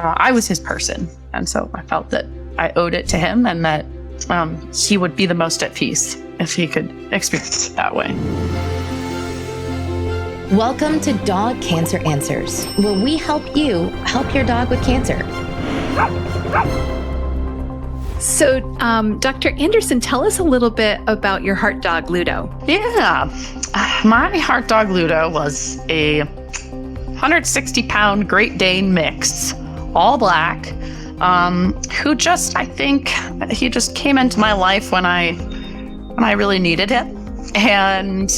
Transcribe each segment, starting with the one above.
I was his person. And so I felt that I owed it to him and that he would be the most at peace if he could experience it that way. Welcome to Dog Cancer Answers, where we help you help your dog with cancer. So, Dr. Anderson, tell us a little bit about your heart dog, Ludo. Yeah, my heart dog, Ludo, was a 160-pound Great Dane mix, all black, who just, I think, he just came into my life when I really needed him, and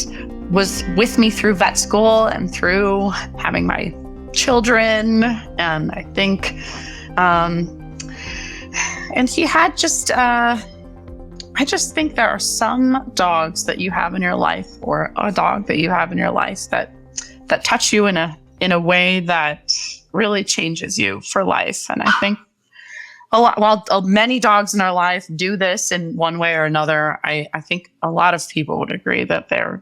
was with me through vet school and through having my children. And I think, and he had just, I just think there are some dogs that you have in your life, or a dog that you have in your life that touch you in a way that really changes you for life. And I think while many dogs in our life do this in one way or another, I think a lot of people would agree that there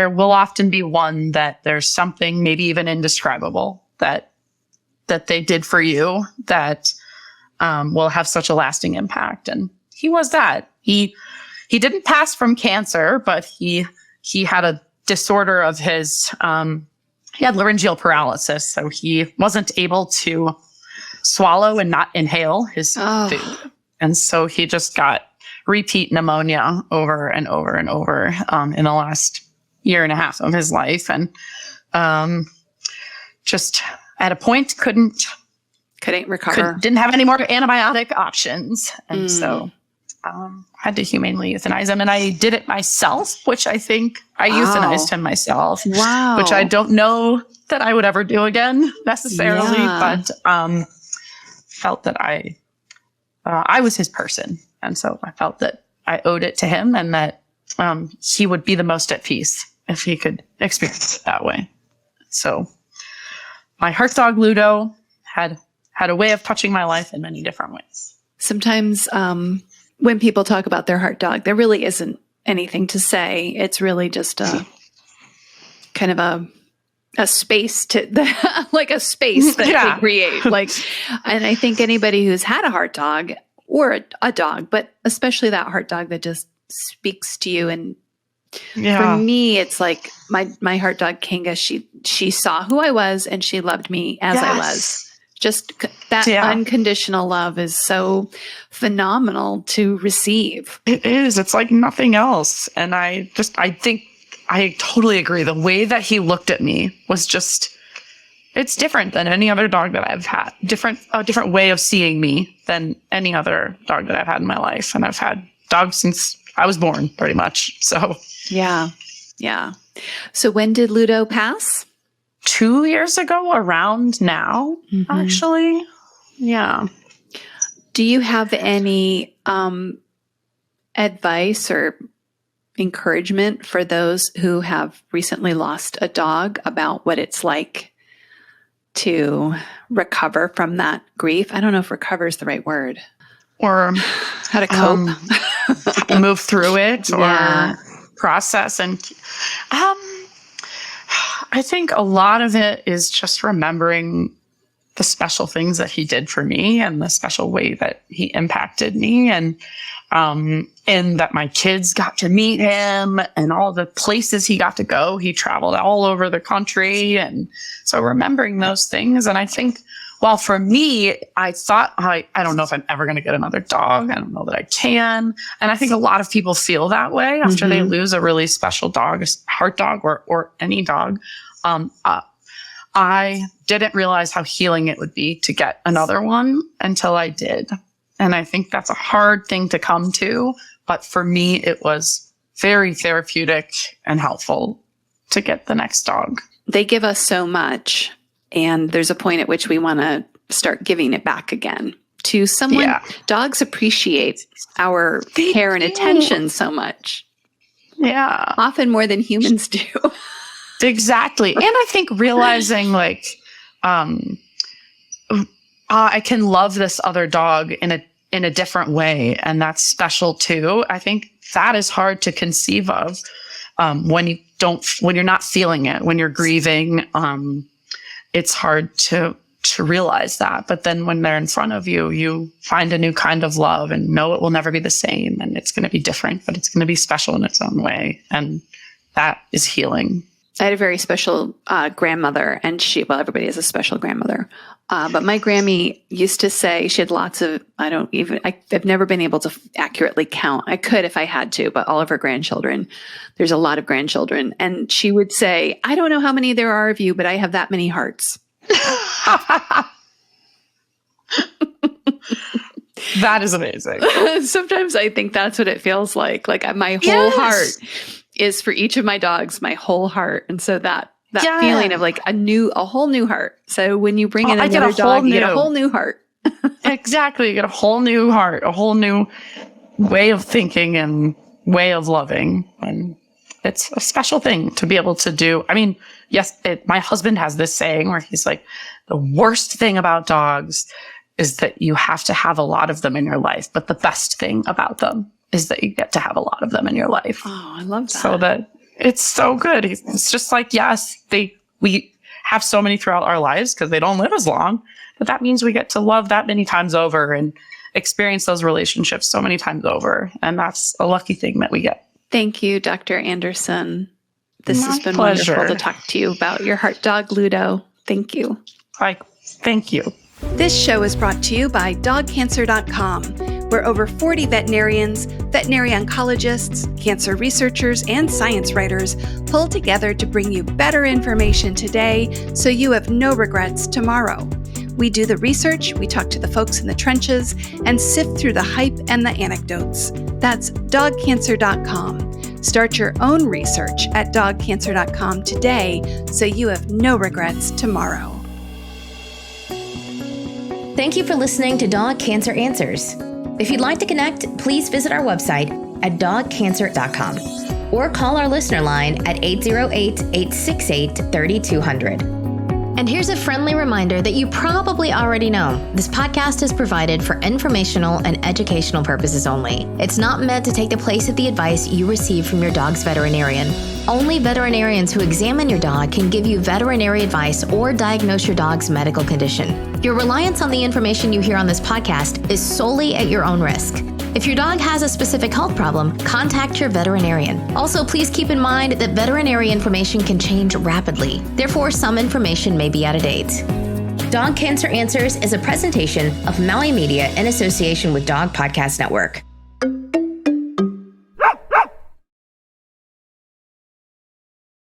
will often be one that there's something maybe even indescribable that they did for you that will have such a lasting impact. And he was that. He didn't pass from cancer, but he had a disorder of his, he had laryngeal paralysis. So he wasn't able to swallow and not inhale his food. And so he just got repeat pneumonia over and over and over in the last year and a half of his life. And just at a point couldn't recover. Didn't have any more antibiotic options. And so had to humanely euthanize him. And I did it myself, which I think I euthanized him myself. Wow. Which I don't know that I would ever do again necessarily, but felt that I was his person. And so I felt that I owed it to him and that he would be the most at peace if he could experience it that way. So my heart dog, Ludo, had a way of touching my life in many different ways. Sometimes when people talk about their heart dog, there really isn't anything to say. It's really just a kind of a space like a space that they create. And I think anybody who's had a heart dog or a dog, but especially that heart dog that just speaks to you. And for me, it's like my heart dog, Kinga, she saw who I was and she loved me as I was. Just that unconditional love is so phenomenal to receive. It is. It's like nothing else. And I think I totally agree. The way that he looked at me was just, it's different than any other dog that I've had. A different way of seeing me than any other dog that I've had in my life. And I've had dogs since I was born, pretty much. So yeah. So when did Ludo pass? 2 years ago, around now, actually. Yeah. Do you have any advice or encouragement for those who have recently lost a dog about what it's like to recover from that grief? I don't know if recover is the right word. Or how to cope. Move through it or process. And I think a lot of it is just remembering the special things that he did for me and the special way that he impacted me, and that my kids got to meet him and all the places he got to go. He traveled all over the country. And so remembering those things. And I think, well, for me, I thought, I don't know if I'm ever going to get another dog. I don't know that I can. And I think a lot of people feel that way after they lose a really special dog, a heart dog or any dog. I didn't realize how healing it would be to get another one until I did. And I think that's a hard thing to come to. But for me, it was very therapeutic and helpful to get the next dog. They give us so much. And there's a point at which we want to start giving it back again to someone. Yeah. Dogs appreciate our care and attention so much. Yeah. Often more than humans do. Exactly. And I think realizing I can love this other dog in a different way. And that's special too. I think that is hard to conceive of when you're not feeling it, when you're grieving. It's hard to to realize that. But then when they're in front of you, you find a new kind of love and know it will never be the same. And it's going to be different, but it's going to be special in its own way. And that is healing. I had a very special grandmother, and everybody has a special grandmother. But my Grammy used to say, she had lots of, I've never been able to accurately count. I could if I had to, but all of her grandchildren, there's a lot of grandchildren. And she would say, I don't know how many there are of you, but I have that many hearts. That is amazing. Sometimes I think that's what it feels like. Like my whole heart is for each of my dogs, my whole heart. And so that feeling of like a whole new heart. So when you bring in another dog, you get a whole new heart. Exactly. You get a whole new heart, a whole new way of thinking and way of loving. And it's a special thing to be able to do. I mean, yes, my husband has this saying where he's like, the worst thing about dogs is that you have to have a lot of them in your life. But the best thing about them is that you get to have a lot of them in your life. Oh, I love that. So that it's so good. It's just like, yes, we have so many throughout our lives because they don't live as long, but that means we get to love that many times over and experience those relationships so many times over. And that's a lucky thing that we get. Thank you, Dr. Anderson. This has been pleasure. Wonderful to talk to you about your heart dog, Ludo. Thank you. Thank you. This show is brought to you by dogcancer.com, where over 40 veterinarians, veterinary oncologists, cancer researchers, and science writers pull together to bring you better information today so you have no regrets tomorrow. We do the research, we talk to the folks in the trenches, and sift through the hype and the anecdotes. That's dogcancer.com. Start your own research at dogcancer.com today so you have no regrets tomorrow. Thank you for listening to Dog Cancer Answers. If you'd like to connect, please visit our website at dogcancer.com or call our listener line at 808-868-3200. And here's a friendly reminder that you probably already know. This podcast is provided for informational and educational purposes only. It's not meant to take the place of the advice you receive from your dog's veterinarian. Only veterinarians who examine your dog can give you veterinary advice or diagnose your dog's medical condition. Your reliance on the information you hear on this podcast is solely at your own risk. If your dog has a specific health problem, contact your veterinarian. Also, please keep in mind that veterinary information can change rapidly. Therefore, some information may be out of date. Dog Cancer Answers is a presentation of Maui Media in association with Dog Podcast Network.